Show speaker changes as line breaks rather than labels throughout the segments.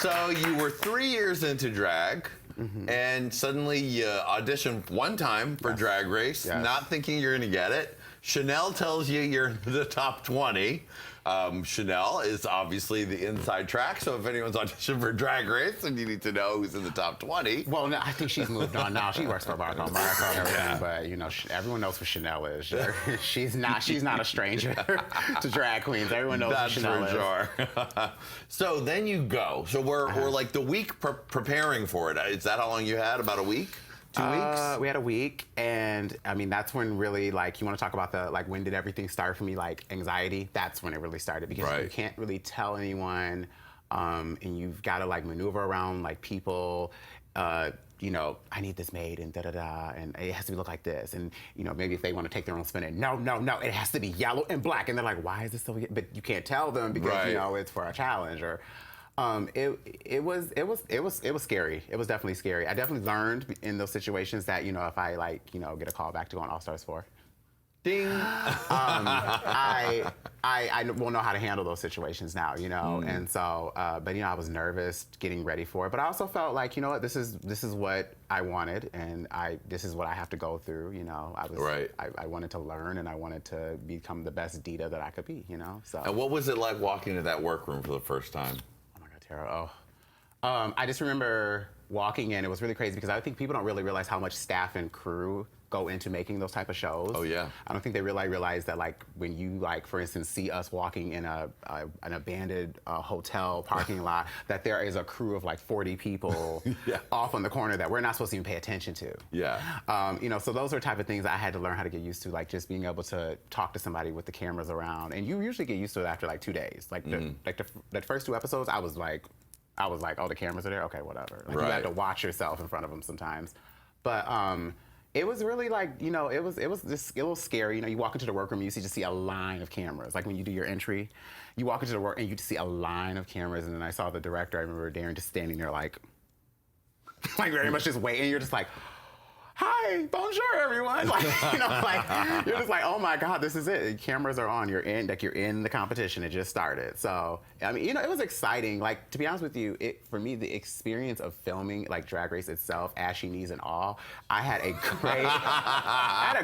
So you were 3 years into drag, and suddenly you auditioned one time for Drag Race, not thinking you're going to get it. Chanel tells you you're in the top 20. Chanel is obviously the inside track, so if anyone's auditioned for Drag Race, then you need to know who's in the top 20.
Well, no, I think she's moved on now. She works for Marco and everything, but you know, everyone knows who Chanel is. She's not a stranger to drag queens. Everyone knows who Chanel is. That's
for sure. So then you go. So we're like the week preparing for it. Is that how long you had? About a week? 2 weeks?
We had a week, and I mean, that's when really, like, you want to talk about the, like, when did everything start for me, like, anxiety? That's when it really started, because you can't really tell anyone, and you've got to, like, maneuver around, like, people, you know, I need this made, and da-da-da, and it has to look like this, and, you know, maybe if they want to take their own spin, and no, it has to be yellow and black, and they're like, why is this so, but you can't tell them because, you know, it's for a challenge, or... It was scary. It was definitely scary. I definitely learned in those situations that, you know, if I, like, you know, get a call back to go on All Stars 4, ding, I will know how to handle those situations now, you know, and so, but, you know, I was nervous getting ready for it, but I also felt like, you know what, this is what I wanted, and this is what I have to go through, you know. I wanted to learn, and I wanted to become the best Dida that I could be, you know, so.
And what was it like walking into that workroom for the first time?
I just remember walking in. It was really crazy because I think people don't really realize how much staff and crew go into making those type of shows.
Oh, yeah.
I don't think they really realize that, like, when you, like, for instance, see us walking in an abandoned hotel parking lot, that there is a crew of, like, 40 people off on the corner that we're not supposed to even pay attention to.
Yeah.
You know, so those are the type of things I had to learn how to get used to, like, just being able to talk to somebody with the cameras around. And you usually get used to it after, like, 2 days. Like, the first 2 episodes, I was like, oh, the cameras are there? Okay, whatever. Like, you had to watch yourself in front of them sometimes. But it was really, like, you know, it was just a little scary. You know, you walk into the workroom, you just see a line of cameras. Like, when you do your entry, you walk into the work and you just see a line of cameras. And then I saw the director, I remember Darren just standing there like very much just waiting. You're just like, hi, bonjour, everyone. Like, you know, like, you're just like, oh my God, this is it. Cameras are on. You're in the competition. It just started. So, I mean, you know, it was exciting. Like, to be honest with you, for me, the experience of filming, like, Drag Race itself, ashy knees and all, I had a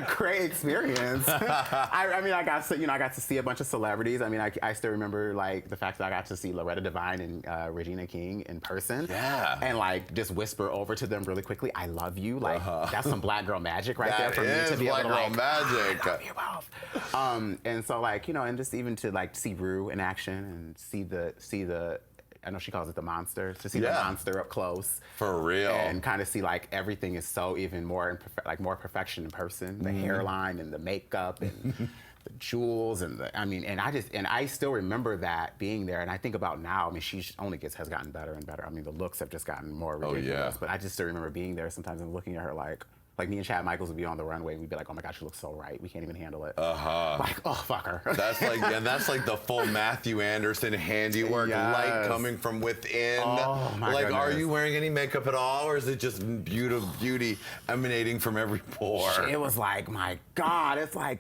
great experience. I mean, I got to see a bunch of celebrities. I mean, I still remember, like, the fact that I got to see Loretta Devine and Regina King in person.
Yeah.
And, like, just whisper over to them really quickly, I love you. Like, that's some black girl magic right there for me to be able to, like,
magic.
I love you both. And so, like, you know, and just even to, like, see Rue in action and see the I know she calls it the monster, to see the monster up close.
For real. And
kind of see, like, everything is so even more, more perfection in person. The hairline and the makeup and the jewels and I still remember that being there. And I think about now, I mean, she only has gotten better and better. I mean, the looks have just gotten more ridiculous. But I just still remember being there sometimes and looking at her like me and Chad Michaels would be on the runway and we'd be like, oh my God, she looks so right. We can't even handle it. Like, oh, fuck her.
That's like the full Matthew Anderson handiwork, light coming from within.
Oh, my goodness.
Are you wearing any makeup at all, or is it just beauty emanating from every pore?
It was like, my God, it's like,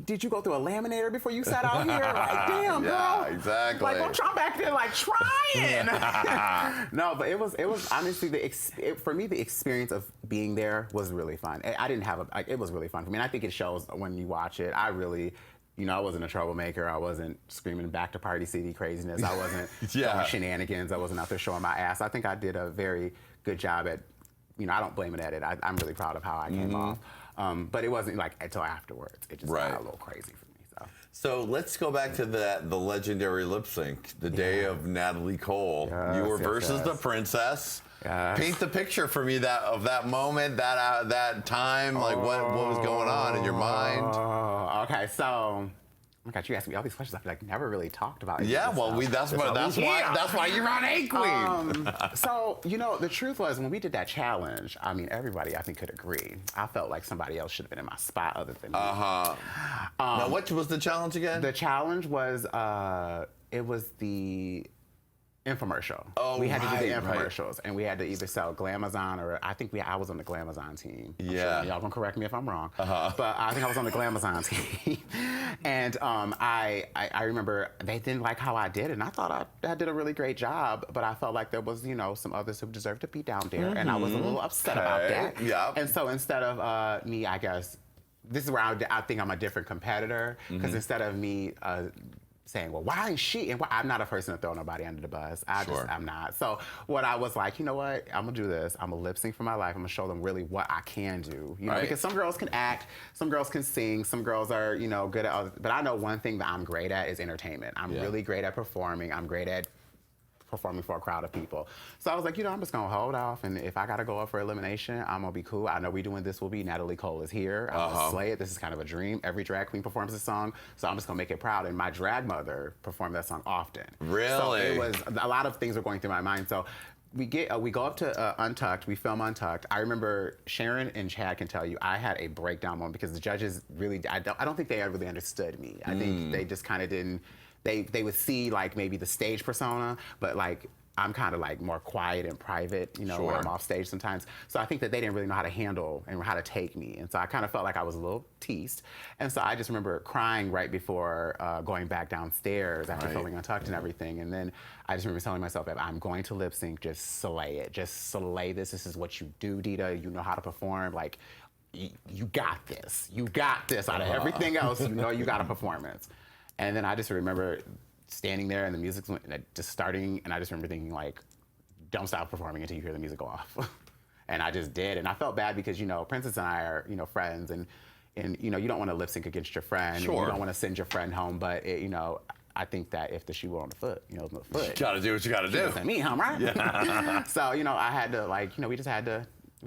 did you go through a laminator before you sat out here? Like, damn, girl.
Yeah, exactly.
Like, I'm back there, like, trying. No, but it was honestly, for me, the experience of being there was really fun. I didn't have it was really fun for me. And I think it shows when you watch it. I really, you know, I wasn't a troublemaker. I wasn't screaming back to Party City craziness. I wasn't doing shenanigans. I wasn't out there showing my ass. I think I did a very good job at, you know, I don't blame it at it. I'm really proud of how I came off. But it wasn't like until afterwards. It just got a little crazy for me.
So let's go back to the legendary lip sync, the day of Natalie Cole. You were versus the princess. Paint the picture for me of that moment, that time, like what was going on in your mind.
Okay, so. Oh my God, you asked me all these questions. I feel like never really talked about it.
Yeah, well, that's why you're on Hey Qween.
So, you know, the truth was when we did that challenge, I mean, everybody I think could agree. I felt like somebody else should have been in my spot other than me.
Now, what was the challenge again?
The challenge was it was the infomercial.
Oh,
we had to do the infomercials, and we had to either sell Glamazon or I think I was on the Glamazon team. I'm sure y'all gonna correct me if I'm wrong, but I think I was on the Glamazon team. And I remember they didn't like how I did it, and I thought I did a really great job, but I felt like there was, you know, some others who deserved to be down there, and I was a little upset about that.
Yeah.
And so instead of me, I guess, this is where I think I'm a different competitor, because instead of me saying, well, why is she? And I'm not a person to throw nobody under the bus. I'm not. So what I was like, you know what? I'm gonna do this. I'm gonna lip sync for my life. I'm gonna show them really what I can do. You know, because some girls can act, some girls can sing, some girls are, you know, good at other, but I know one thing that I'm great at is entertainment. I'm really great at performing. I'm great at performing for a crowd of people. So I was like, you know, I'm just gonna hold off, and if I gotta go up for elimination, I'm gonna be cool. I know we doing This Will Be. Natalie Cole is here. I'm gonna slay it. This is kind of a dream. Every drag queen performs this song, so I'm just gonna make it proud. And my drag mother performed that song often.
Really?
So it was, a lot of things were going through my mind. So we go up to Untucked, we film Untucked. I remember Sharon and Chad can tell you, I had a breakdown moment because the judges really, I don't think they really understood me. I think they just kind of didn't, they would see like maybe the stage persona, but like I'm kind of like more quiet and private, you know, when I'm off stage sometimes. So I think that they didn't really know how to handle and how to take me. And so I kind of felt like I was a little teased. And so I just remember crying right before going back downstairs after filming Untucked and everything. And then I just remember telling myself, I'm going to lip sync, just slay it. Just slay this. This is what you do, Dida. You know how to perform. Like, you got this. You got this. Out of everything else, you know you got a performance. And then I just remember standing there and the music's just starting, and I just remember thinking like, don't stop performing until you hear the music go off. And I just did, and I felt bad because, you know, Princess and I are, you know, friends, and you know, you don't want to lip sync against your friend, and you don't want to send your friend home, but you know, I think that if the shoe were on the foot, you know, the foot.
You gotta do what you gotta do.
That's me, huh, right? Yeah. So, you know, I had to, like, you know, we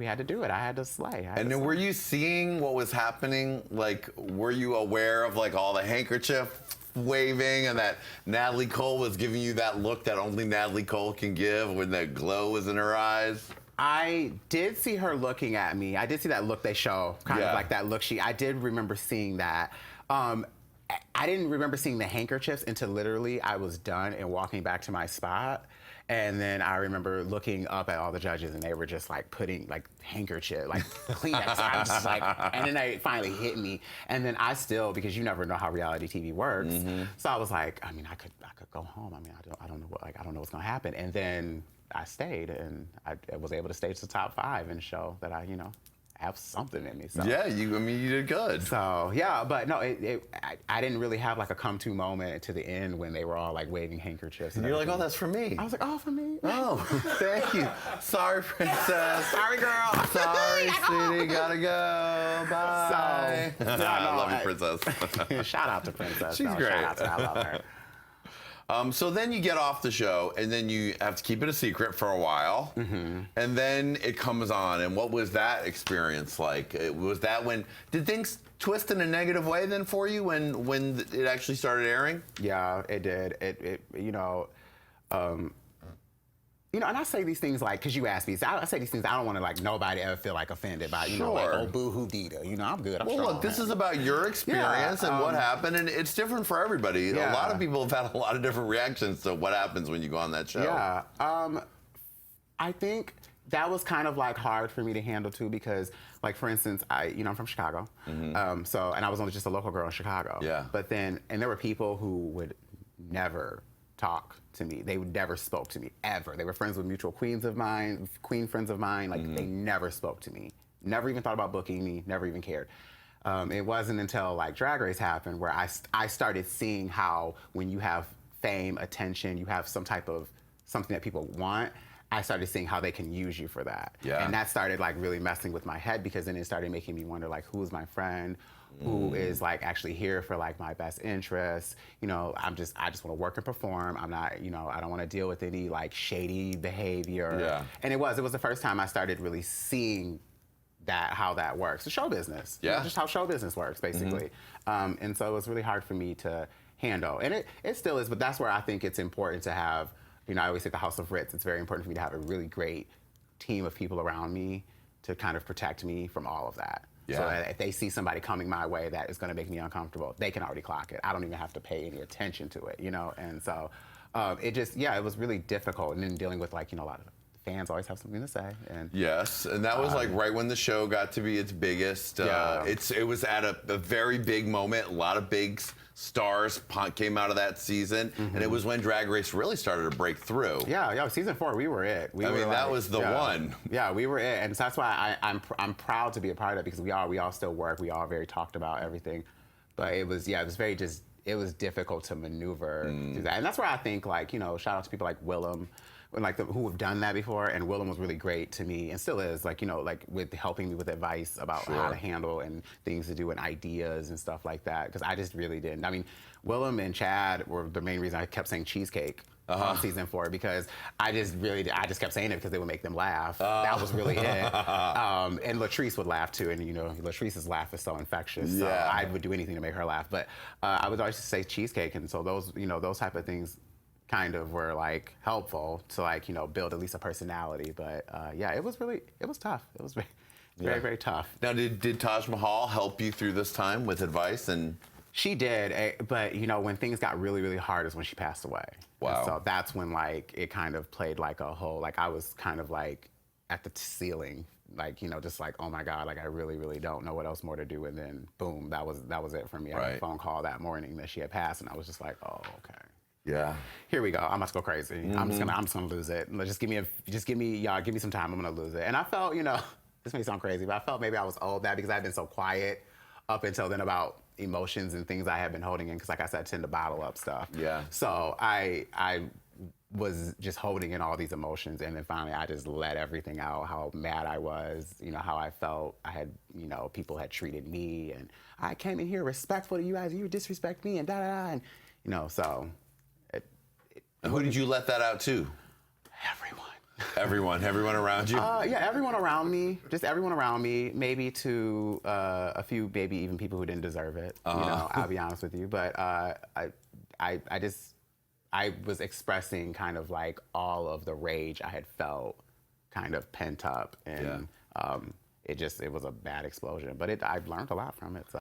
had to do it. I had to slay.
And then were you seeing what was happening? Like, were you aware of like all the handkerchief waving and that Natalie Cole was giving you that look that only Natalie Cole can give when that glow was in her eyes?
I did see her looking at me. I did see that look they show, kind of like that look I did remember seeing that. I didn't remember seeing the handkerchiefs until literally I was done and walking back to my spot. And then I remember looking up at all the judges, and they were just like putting like handkerchief, like Kleenex. I was just like, and then they finally hit me. And then I still, because you never know how reality TV works, so I was like, I mean, I could go home. I mean, I don't know what, like, I don't know what's gonna happen. And then I stayed, and I was able to stage the top 5 and show that I, you know, have something in me. So.
Yeah, I mean, you did good.
So yeah, but no, I didn't really have like a come-to moment to the end when they were all like waving handkerchiefs.
And you're like, oh, that's for me.
I was like, oh, for me.
Oh, thank you. Sorry, princess.
Sorry, girl.
Sorry, sweetie. Gotta go. Bye.
So,
I love you, princess.
Shout out to Princess.
She's great.
Shout out to her. I love her.
So then you get off the show, and then you have to keep it a secret for a while, and then it comes on. And what was that experience like? Was that when did things twist in a negative way then for you when it actually started airing?
Yeah, it did. It you know. You know, and I say these things like, because you asked me, so I say these things, I don't want to like nobody ever feel like offended by, you know, like, oh, boo-hoo Dida. You know, I'm good, I'm strong.
Well, look, this is about your experience and what happened, and it's different for everybody.
Yeah.
A lot of people have had a lot of different reactions to what happens when you go on that show.
Yeah, I think that was kind of like hard for me to handle too, because like, for instance, I'm from Chicago. So, and I was only just a local girl in Chicago.
Yeah.
But then, and there were people who would never talk to me. They never spoke to me, ever. They were friends with mutual queen friends of mine. Like, they never spoke to me. Never even thought about booking me, never even cared. It wasn't until like Drag Race happened where I started seeing how when you have fame, attention, you have some type of something that people want, I started seeing how they can use you for that.
Yeah.
And that started like really messing with my head, because then it started making me wonder like, who is my friend? Who is like actually here for like my best interests? You know, I just want to work and perform. I'm not, you know, I don't want to deal with any like shady behavior.
Yeah.
And it was the first time I started really seeing that, how that works. The show business.
Yeah.
You know, just how show business works, basically. And so it was really hard for me to handle. And it still is, but that's where I think it's important to have, you know, I always say the House of Ritz, it's very important for me to have a really great team of people around me to kind of protect me from all of that.
Yeah.
So that if they see somebody coming my way that is going to make me uncomfortable, they can already clock it. I don't even have to pay any attention to it, you know? And so it just, yeah, it was really difficult. And then dealing with like, you know, a lot of fans always have something to say. And
yes, and that was like right when the show got to be its biggest. It was at a very big moment. A lot of big stars came out of that season, and it was when Drag Race really started to break through.
Yeah, season 4, we were it.
That was the one.
Yeah, we were it, and so that's why I'm proud to be a part of it, because we all still work. We all very talked about everything, but it was difficult to maneuver through that, and that's where I think, like, you know, shout out to people like Willem, like who have done that before, and Willem was really great to me, and still is, like, you know, like with helping me with advice about how to handle and things to do and ideas and stuff like that, because I just really didn't. I mean, Willem and Chad were the main reason I kept saying cheesecake on season 4, because I just kept saying it because they would make them laugh. That was really it. And Latrice would laugh too, and you know, Latrice's laugh is so infectious. So I would do anything to make her laugh. But I would always say cheesecake, and so those, you know, those type of things kind of were like helpful to, like, you know, build at least a personality. But yeah, it was tough. It was very, very tough.
Now, did Taj Mahal help you through this time with advice? And
she did, but you know, when things got really, really hard is when she passed away.
Wow.
And so that's when, like, it kind of played like a whole, like, I was kind of like at the ceiling, like, you know, just like, oh my God, like, I really, really don't know what else more to do. And then boom, that was it for me. I had a phone call that morning that she had passed, and I was just like, oh, okay.
Yeah.
Here we go. I'm about to go crazy. I'm just gonna lose it. Just give me some time. I'm gonna lose it. And I felt, you know, this may sound crazy, but I felt maybe I was owed that, because I'd been so quiet up until then about emotions and things I had been holding in, because, like I said, I tend to bottle up stuff.
Yeah.
So I was just holding in all these emotions, and then finally I just let everything out, how mad I was, you know, how I felt. I had, you know, people had treated me, and I came in here respectful to you guys, you disrespect me, and da-da-da, and, you know, so.
Who did you let that out to? Everyone around you?
Yeah, everyone around me. Just everyone around me. Maybe to a few, maybe even people who didn't deserve it. You know, I'll be honest with you. But I was expressing kind of like all of the rage I had felt, kind of pent up, and it was a bad explosion. But I've learned a lot from it. So.